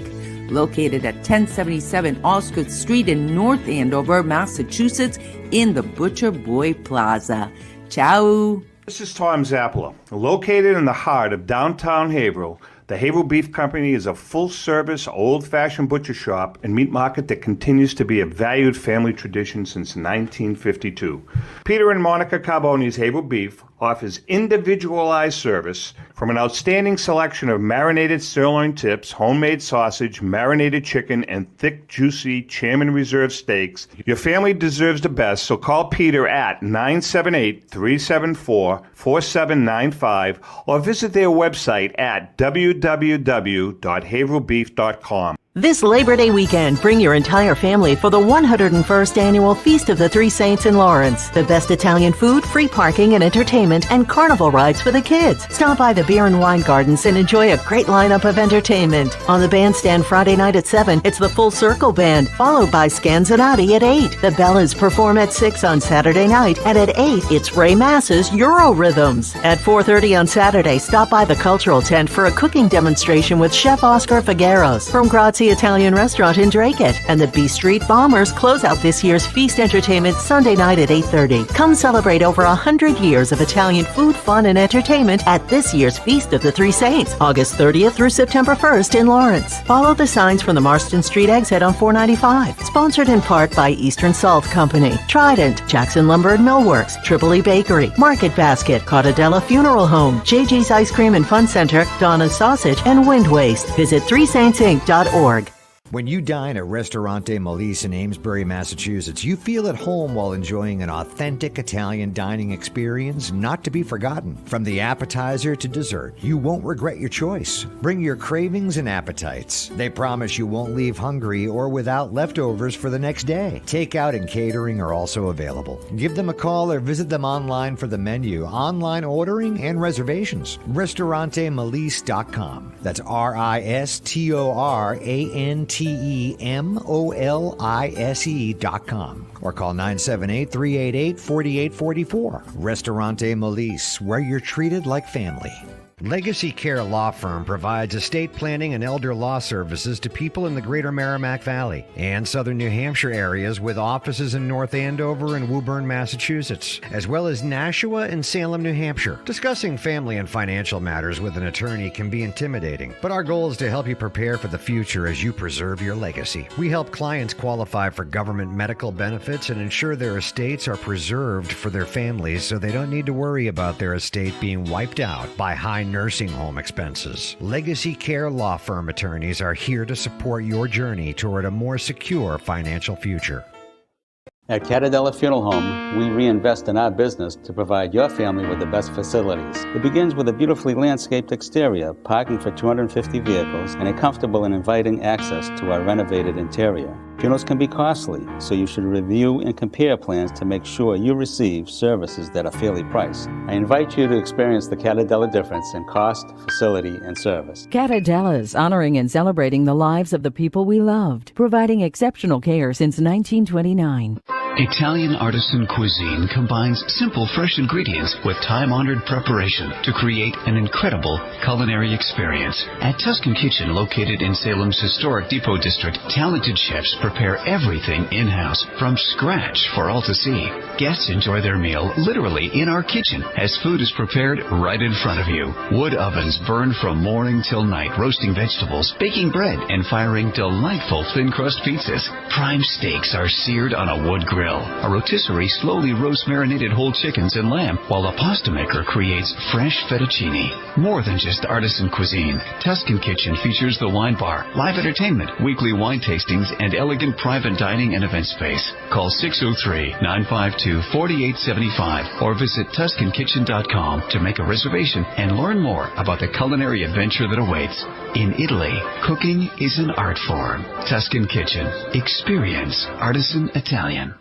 Located at 1077 Osgood Street in North Andover, Massachusetts, in the Butcher Boy Plaza. Ciao! This is Tom Zappala. Located in the heart of downtown Haverhill, the Haverhill Beef Company is a full-service, old-fashioned butcher shop and meat market that continues to be a valued family tradition since 1952. Peter and Monica Carboni's Haverhill Beef offers individualized service from an outstanding selection of marinated sirloin tips, homemade sausage, marinated chicken, and thick, juicy Chairman Reserve steaks. Your family deserves the best, so call Peter at 978-374-4795 or visit their website at www.haverhillbeef.com. This Labor Day weekend, bring your entire family for the 101st Annual Feast of the Three Saints in Lawrence. The best Italian food, free parking and entertainment, and carnival rides for the kids. Stop by the Beer and Wine Gardens and enjoy a great lineup of entertainment. On the bandstand Friday night at 7, it's the Full Circle Band, followed by Scanzonati at 8. The Bellas perform at 6 on Saturday night, and at 8, it's Ray Mass's Euro Rhythms. At 4:30 on Saturday, stop by the Cultural Tent for a cooking demonstration with Chef Oscar Figueros from Grazie Italian Restaurant in Draycott, and the B Street Bombers close out this year's feast entertainment Sunday night at 8:30. Come celebrate over 100 years of Italian food, fun, and entertainment at this year's Feast of the Three Saints, August 30th through September 1st in Lawrence. Follow the signs from the Marston Street exit on 495. Sponsored in part by Eastern Salt Company, Trident, Jackson Lumber and Millworks, Tripoli Bakery, Market Basket, Cartadella Funeral Home, JG's Ice Cream and Fun Center, Donna's Sausage, and Wind Waste. Visit threesaintsinc.org. When you dine at Ristorante Molise in Amesbury, Massachusetts, you feel at home while enjoying an authentic Italian dining experience not to be forgotten. From the appetizer to dessert, you won't regret your choice. Bring your cravings and appetites. They promise you won't leave hungry or without leftovers for the next day. Takeout and catering are also available. Give them a call or visit them online for the menu, online ordering, and reservations. RistoranteMolise.com. That's RistoranteMolise.com or call 978-388-4844. Ristorante Molise, where you're treated like family. Legacy Care Law Firm provides estate planning and elder law services to people in the greater Merrimack Valley and southern New Hampshire areas, with offices in North Andover and Woburn, Massachusetts, as well as Nashua and Salem, New Hampshire. Discussing family and financial matters with an attorney can be intimidating, but our goal is to help you prepare for the future as you preserve your legacy. We help clients qualify for government medical benefits and ensure their estates are preserved for their families so they don't need to worry about their estate being wiped out by high nursing home expenses. Legacy Care Law Firm attorneys are here to support your journey toward a more secure financial future. At Cartadella Funeral Home, we reinvest in our business to provide your family with the best facilities. It begins with a beautifully landscaped exterior, parking for 250 vehicles, and a comfortable and inviting access to our renovated interior. Funerals can be costly, so you should review and compare plans to make sure you receive services that are fairly priced. I invite you to experience the Cartadella difference in cost, facility, and service. Cartadella's honoring and celebrating the lives of the people we loved, providing exceptional care since 1929. Italian artisan cuisine combines simple, fresh ingredients with time-honored preparation to create an incredible culinary experience. At Tuscan Kitchen, located in Salem's historic Depot District, talented chefs prepare everything in-house from scratch for all to see. Guests enjoy their meal literally in our kitchen as food is prepared right in front of you. Wood ovens burn from morning till night, roasting vegetables, baking bread, and firing delightful thin-crust pizzas. Prime steaks are seared on a wood grill grill. A rotisserie slowly roasts marinated whole chickens and lamb, while a pasta maker creates fresh fettuccine. More than just artisan cuisine, Tuscan Kitchen features the wine bar, live entertainment, weekly wine tastings, and elegant private dining and event space. Call 603-952-4875 or visit TuscanKitchen.com to make a reservation and learn more about the culinary adventure that awaits. In Italy, cooking is an art form. Tuscan Kitchen. Experience artisan Italian.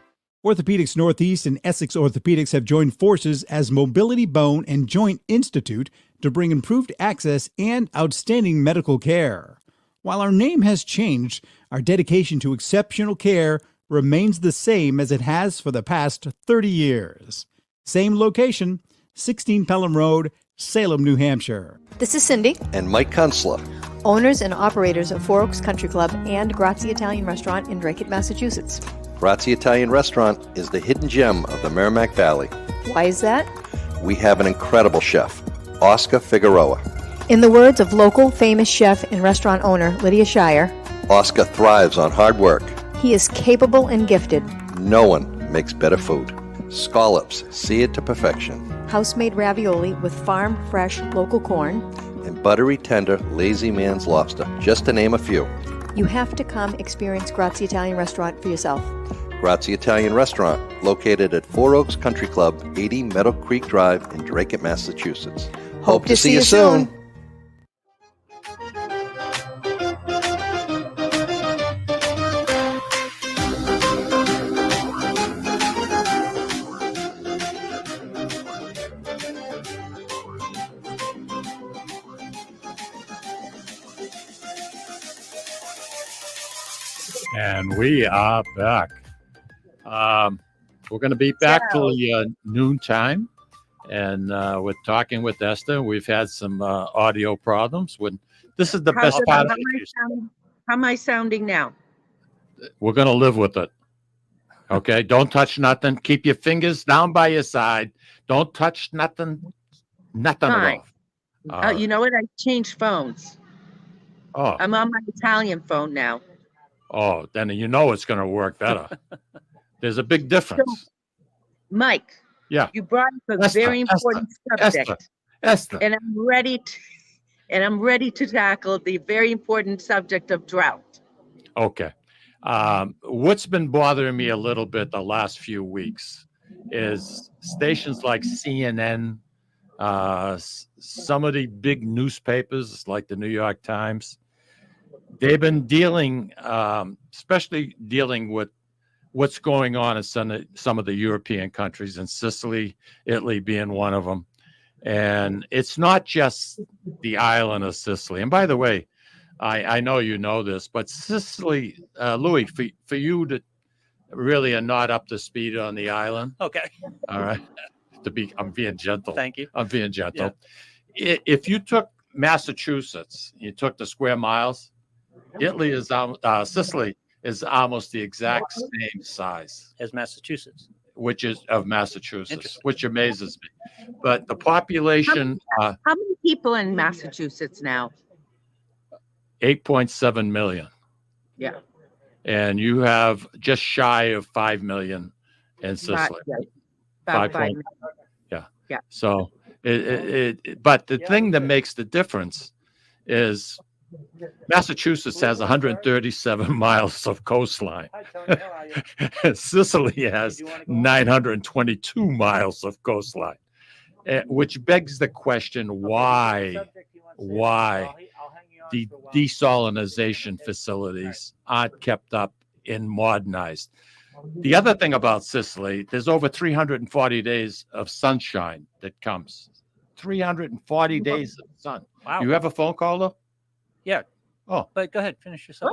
Orthopedics Northeast and Essex Orthopedics have joined forces as Mobility Bone and Joint Institute to bring improved access and outstanding medical care. While our name has changed, our dedication to exceptional care remains the same as it has for the past 30 years. Same location, 16 Pelham Road, Salem, New Hampshire. This is Cindy, And Mike Kunstler. owners and operators of Four Oaks Country Club and Grazie Italian Restaurant in Drake, Massachusetts. Grazie Italian Restaurant is the hidden gem of the Merrimack Valley. Why is that? We have an incredible chef, Oscar Figueroa. In the words of local famous chef and restaurant owner Lydia Shire, Oscar thrives on hard work. he is capable and gifted. No one makes better food. Scallops, seared to perfection. House-made ravioli with farm-fresh local corn. And buttery, tender, lazy man's lobster, just to name a few. You have to come experience Grazie Italian Restaurant for yourself. Grazie Italian Restaurant, located at Four Oaks Country Club, 80 Meadow Creek Drive in Drake, Massachusetts. Hope to see you soon. And we are back. We're going to be back till noon time, and we're talking with Eszter. We've had some audio problems. This is the best part. How am I sounding now? We're going to live with it. Okay, don't touch nothing. Keep your fingers down by your side. Don't touch nothing. Nothing Fine. at all. You know what? I changed phones. Oh, I'm on my Italian phone now. oh, then you know it's going to work better. There's a big difference. Mike, Yeah. you brought up a Eszter, very important subject, Eszter. and I'm ready to tackle the very important subject of drought. Okay. What's been bothering me a little bit the last few weeks is stations like CNN, some of the big newspapers like the New York Times, they've been dealing, especially dealing with what's going on in some of the European countries, and Sicily, Italy being one of them. And it's not just the island of Sicily. And by the way, I know you know this, but Sicily, Louis, for you to really are not up to speed on the island. Okay. All right. I'm being gentle. Thank you. I'm being gentle. If you took Massachusetts, you took the square miles, Sicily is almost the exact same size As Massachusetts. which is of Massachusetts, which amazes me. But the population, How many people in Massachusetts now? 8.7 million. Yeah. And you have just shy of 5 million in Sicily. About 5 5 point- yeah. Yeah. So but the thing that makes the difference is Massachusetts has 137 miles of coastline. Sicily has 922 miles of coastline, which begs the question, why the desalination facilities aren't kept up and modernized. The other thing about Sicily, there's over 340 days of sunshine that comes. 340 days of sun. Wow. You have a phone call though? Yeah. Oh, but go ahead, finish yourself.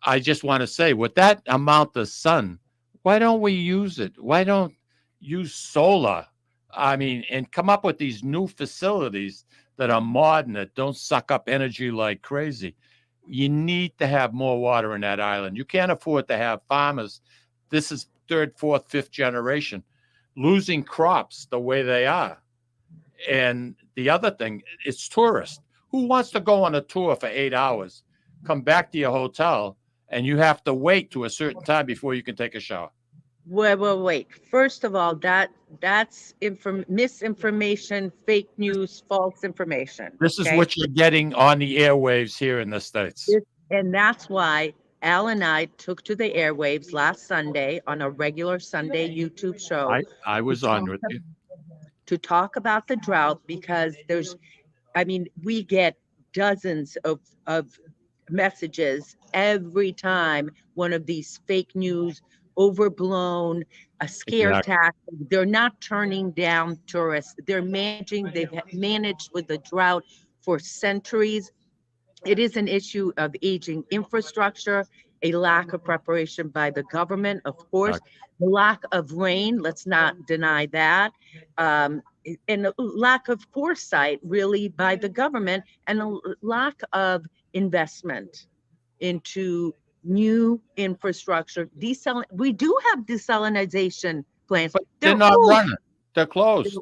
I just want to say, with that amount of sun, why don't we use it? Why don't use solar? I mean, and come up with these new facilities that are modern, that don't suck up energy like crazy. You need to have more water in that island. You can't afford to have farmers. This is third, fourth, fifth generation losing crops the way they are. And the other thing, it's tourists. Who wants to go on a tour for 8 hours, come back to your hotel, and you have to wait to a certain time before you can take a shower? Wait. First of all, that's misinformation, fake news, false information. This is okay? what you're getting on the airwaves here in the States. And that's why Al and I took to the airwaves last Sunday on a regular Sunday YouTube show. I was on with you. To talk about the drought, because we get dozens of messages every time one of these fake news, overblown, a scare tactic. They're not turning down tourists. They've managed with the drought for centuries. It is an issue of aging infrastructure, a lack of preparation by the government, of course, the lack of rain, let's not deny that, and a lack of foresight really by the government, and a lack of investment into new infrastructure. We do have desalinization plants. But they're not running. They're closed.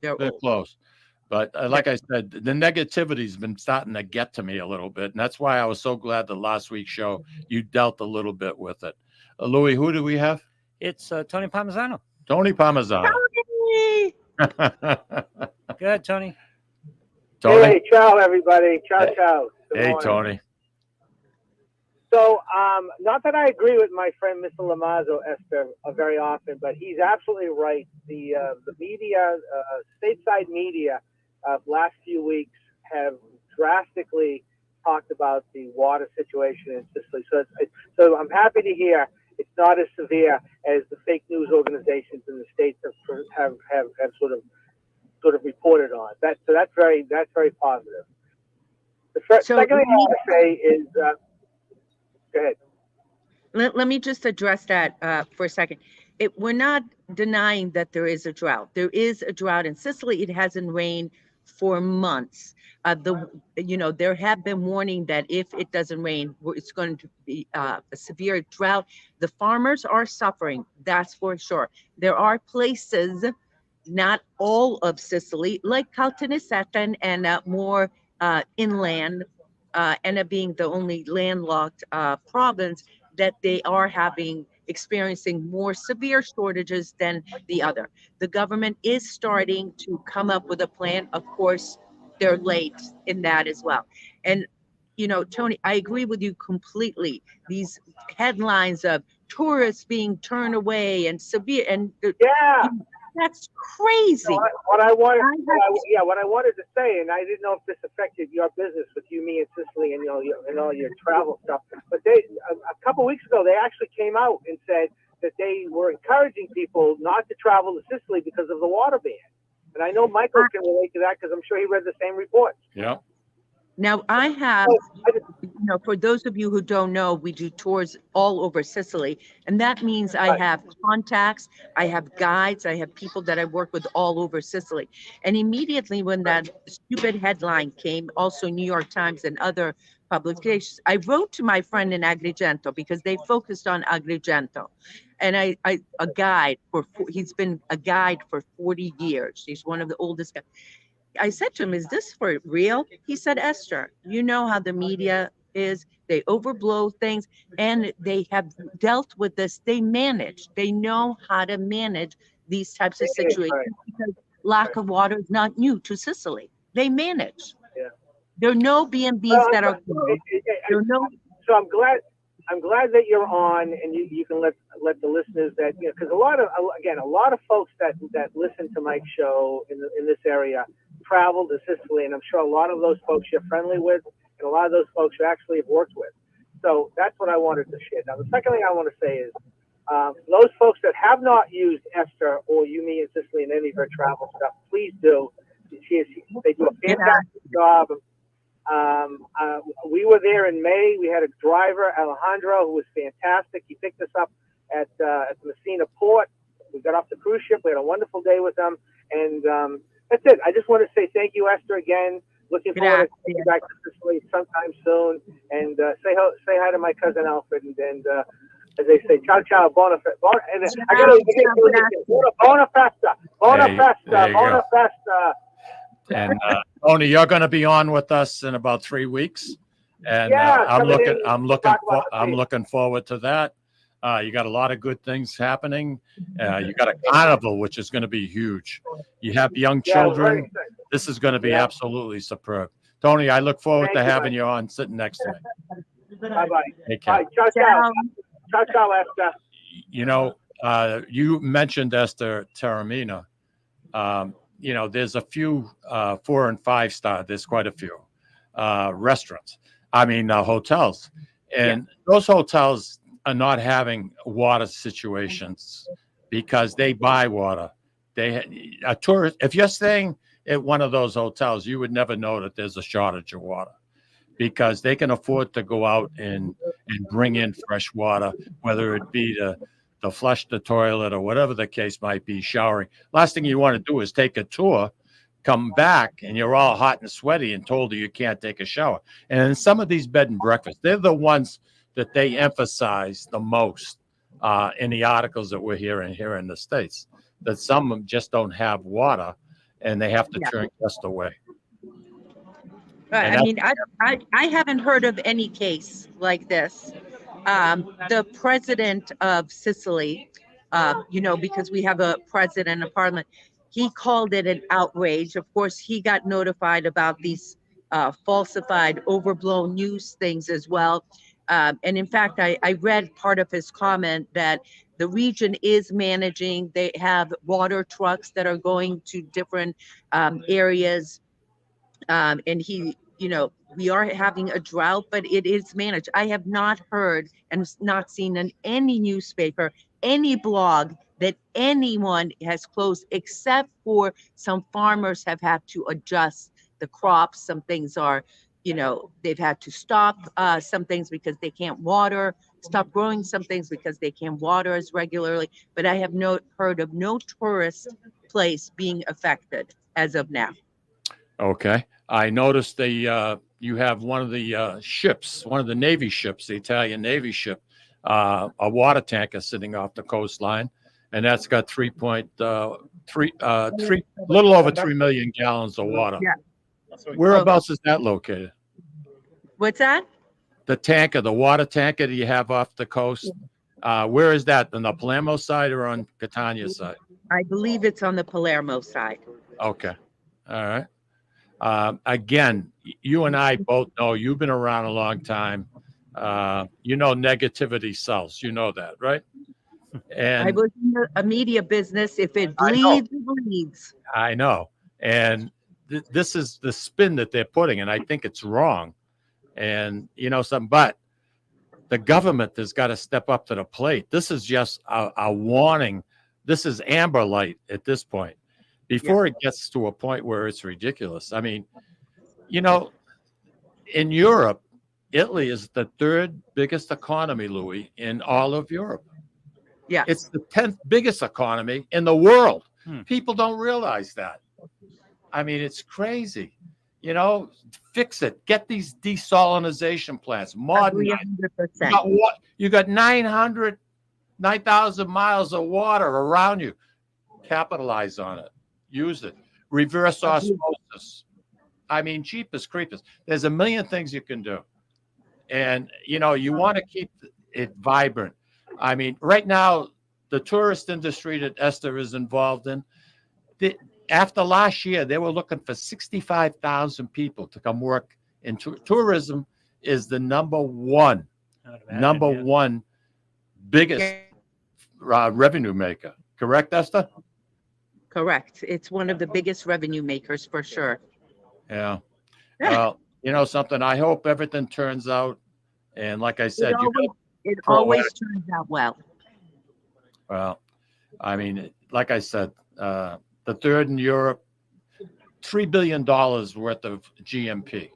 They're closed. But like I said, the negativity's been starting to get to me a little bit. And that's why I was so glad the last week's show, you dealt a little bit with it. Louis, who do we have? It's Tony Parmesan. Tony Parmesan. Tony! Go ahead, Tony. Tony? Hey, ciao, everybody. Ciao, ciao. Good Hey, morning. Tony. So, not that I agree with my friend Mr. Lomazzo, Eszter, very often, but he's absolutely right. The media, stateside media, last few weeks have drastically talked about the water situation in Sicily. So I'm happy to hear it's not as severe as the fake news organizations in the States have sort of reported on. That's very positive. The second thing I want to say is, go ahead. Let me just address that for a second. We're not denying that there is a drought. There is a drought in Sicily. It hasn't rained for months. There have been warning that if it doesn't rain, it's going to be a severe drought. The farmers are suffering, that's for sure. There are places, not all of Sicily, like Caltanissetta and more inland, and being the only landlocked province, that they are experiencing more severe shortages than the other. The government is starting to come up with a plan. Of course, they're late in that as well. And, Tony, I agree with you completely. These headlines of tourists being turned away and severe, and that's crazy. What I wanted to say, and I didn't know if this affected your business with you, me, and Sicily, and all your travel stuff. But a couple weeks ago, they actually came out and said that they were encouraging people not to travel to Sicily because of the water ban. And I know Michael can relate to that because I'm sure he read the same reports. Yeah. Now, I have, for those of you who don't know, we do tours all over Sicily. And that means I have contacts, I have guides, I have people that I work with all over Sicily. And immediately when that stupid headline came, also New York Times and other publications, I wrote to my friend in Agrigento because they focused on Agrigento. And he's been a guide for 40 years. He's one of the oldest guys. I said to him, is this for real? He said, Eszter, you know how the media is. They overblow things, and they have dealt with this. They know how to manage these types of situations because lack of water is not new to Sicily. They manage. Yeah. There are no B&Bs that are closed. So I'm glad that you're on, and you can let the listeners that, because a lot of folks that listen to Mike's show in this area travel to Sicily, and I'm sure a lot of those folks you're friendly with, and a lot of those folks you actually have worked with. So that's what I wanted to share. Now, the second thing I want to say is, those folks that have not used Eszter or me in Sicily in any of her travel stuff, please do. They do a fantastic job. We were there in May. We had a driver, Alejandro, who was fantastic. He picked us up at the Messina port. We got off the cruise ship. We had a wonderful day with them. And that's it. I just want to say thank you, Eszter, again. Looking forward to getting back to Sicily sometime soon. And say hi to my cousin Alfred. And as they say, ciao, ciao, buona festa. And I got to buona festa. Buona festa. Buona festa. And Tony, you're going to be on with us in about 3 weeks, and I'm looking forward to that. You got a lot of good things happening. You got a carnival, which is going to be huge. You have young children. This is going to be absolutely superb. Tony, I look forward to having you on, sitting next to me. Bye-bye. Take care. Ciao, ciao. Ciao, ciao, Eszter. You know, you mentioned Eszter Taormina. You know, there's a few 4 and 5 star. There's quite a few restaurants. I mean, hotels, and those hotels are not having water situations because they buy water. A tourist. If you're staying at one of those hotels, you would never know that there's a shortage of water because they can afford to go out and bring in fresh water, whether it be to flush the toilet or whatever the case might be, showering. Last thing you want to do is take a tour, come back, and you're all hot and sweaty and told you can't take a shower. And in some of these bed and breakfasts, they're the ones that they emphasize the most in the articles that we're hearing here in the States, that some of them just don't have water and they have to turn guests away. Right. I mean, I haven't heard of any case like this. The president of Sicily, you know, because we have a president of parliament, he called it an outrage. Of course, he got notified about these falsified, overblown news things as well. And in fact, I read part of his comment that the region is managing. They have water trucks that are going to different areas. And he, you know, we are having a drought, but it is managed. I have not heard and not seen in any newspaper, any blog that anyone has closed, except for some farmers have had to adjust the crops. Some things are, you know, they've had to stop some things because they can't water, stop growing some things because they can't water as regularly. But I have heard of no tourist place being affected as of now. Okay. I noticed you have one of the ships, one of the Navy ships, the Italian Navy ship, a water tanker sitting off the coastline, and that's got little over 3 million gallons of water. Yeah. Whereabouts is that located? What's that? The tanker, the water tanker that you have off the coast. Where is that? On the Palermo side or on Catania side? I believe it's on the Palermo side. Okay. All right. Again, you and I both know you've been around a long time. You know, negativity sells. You know that, right? And I was in a media business. If it bleeds, it bleeds. I know. And this is the spin that they're putting, and I think it's wrong. And, you know, but the government has got to step up to the plate. This is just a warning. This is amber light at this point. Before it gets to a point where it's ridiculous. I mean, you know, in Europe, Italy is the 3rd biggest economy, Louis, in all of Europe. Yeah. It's the 10th biggest economy in the world. People don't realize that. I mean, it's crazy. You know, fix it. Get these desalinization plants. Modernize. You got 9,000 miles of water around you. Capitalize on it. Use it. Reverse osmosis. I mean, Jeepers Creepers. There's a million things you can do. And, you know, you want to keep it vibrant. I mean, right now, the tourist industry that Eszter is involved in, after last year, they were looking for 65,000 people to come work in tourism. Is the number one biggest revenue maker. Correct, Eszter? Correct. It's one of the biggest revenue makers for sure. Yeah. Well, you know something, I hope everything turns out. And like I said, it always turns out well. Well, I mean, like I said, the 3rd in Europe, $3 billion worth of GMP.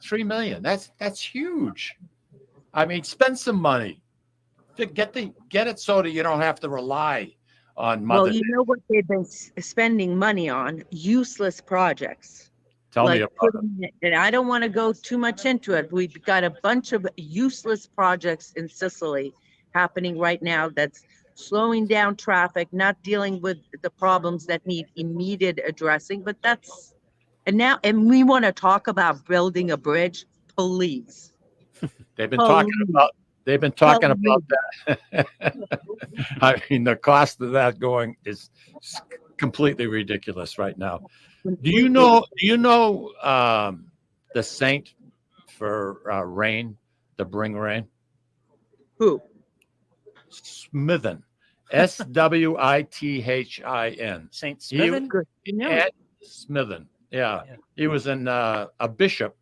3 million. That's huge. I mean, spend some money to get it so that you don't have to rely on Mother. Well, you know what they've been spending money on? Useless projects. Tell me about it. And I don't want to go too much into it. We've got a bunch of useless projects in Sicily happening right now that's slowing down traffic, not dealing with the problems that need immediate addressing. But and we want to talk about building a bridge, please. They've been talking about They've been talking about that. I mean, the cost of that going is completely ridiculous right now. Do you know the saint for rain, to bring rain? Who? Smithin. Swithin. Saint Smithin? Ed Smithin. Yeah. He was a bishop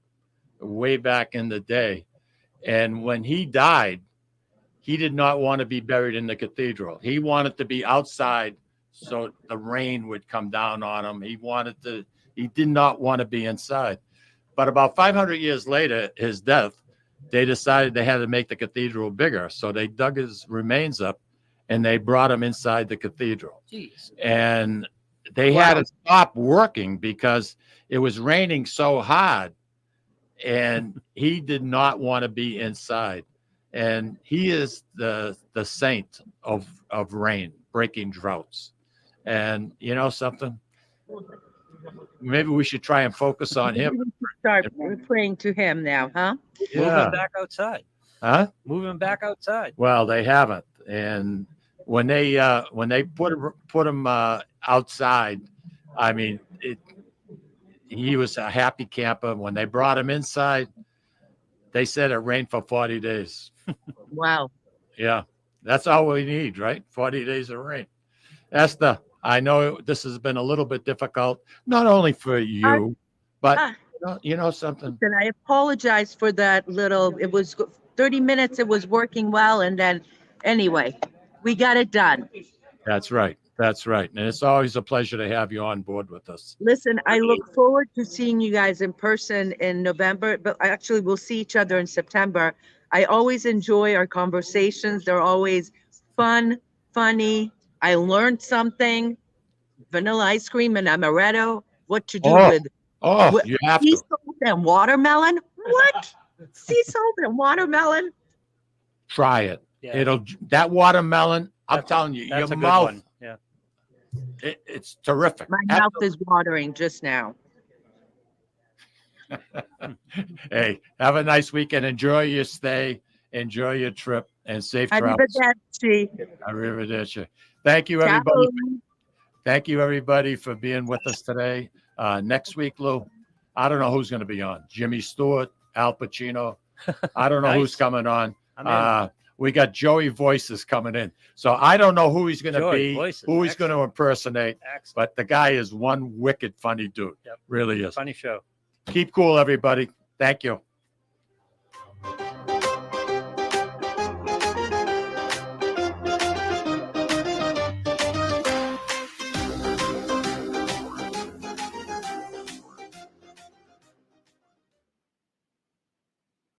way back in the day. And when he died, he did not want to be buried in the cathedral. He wanted to be outside so the rain would come down on him. He did not want to be inside. But about 500 years later, his death, they decided they had to make the cathedral bigger. So they dug his remains up and they brought him inside the cathedral. Jeez. And they had to stop working because it was raining so hard. And he did not want to be inside. And he is the saint of rain, breaking droughts. And you know something? Maybe we should try and focus on him. Start praying to him now, huh? Move him back outside. Huh? Move him back outside. Well, they haven't. And when they put him outside, I mean, he was a happy camper. When they brought him inside, they said it rained for 40 days. Wow. Yeah, that's all we need, right? 40 days of rain. Eszter, I know this has been a little bit difficult, not only for you, but you know something. And I apologize for that little, it was 30 minutes, it was working well. And then anyway, we got it done. That's right. That's right. And it's always a pleasure to have you on board with us. Listen, I look forward to seeing you guys in person in November, but actually we'll see each other in September. I always enjoy our conversations. They're always fun, funny. I learned something. Vanilla ice cream and amaretto. What to do with you have sea to. salt and watermelon? What? Sea salt and watermelon? Try it. Yeah. That watermelon, I'm telling you, That's your a good mouth, one. Yeah. it's terrific. My mouth is watering just now. Hey, have a nice weekend. Enjoy your stay. Enjoy your trip and safe travels. Arrivederci. Arrivederci. Thank you, everybody. Thank you, everybody, for being with us today. Next week, Lou, I don't know who's going to be on. Jimmy Stewart, Al Pacino. I don't know who's coming on. We got Joey Voices coming in. So I don't know who he's going to be, who he's going to impersonate. But the guy is one wicked funny dude. Yep. Really is. Funny show. Keep cool, everybody. Thank you.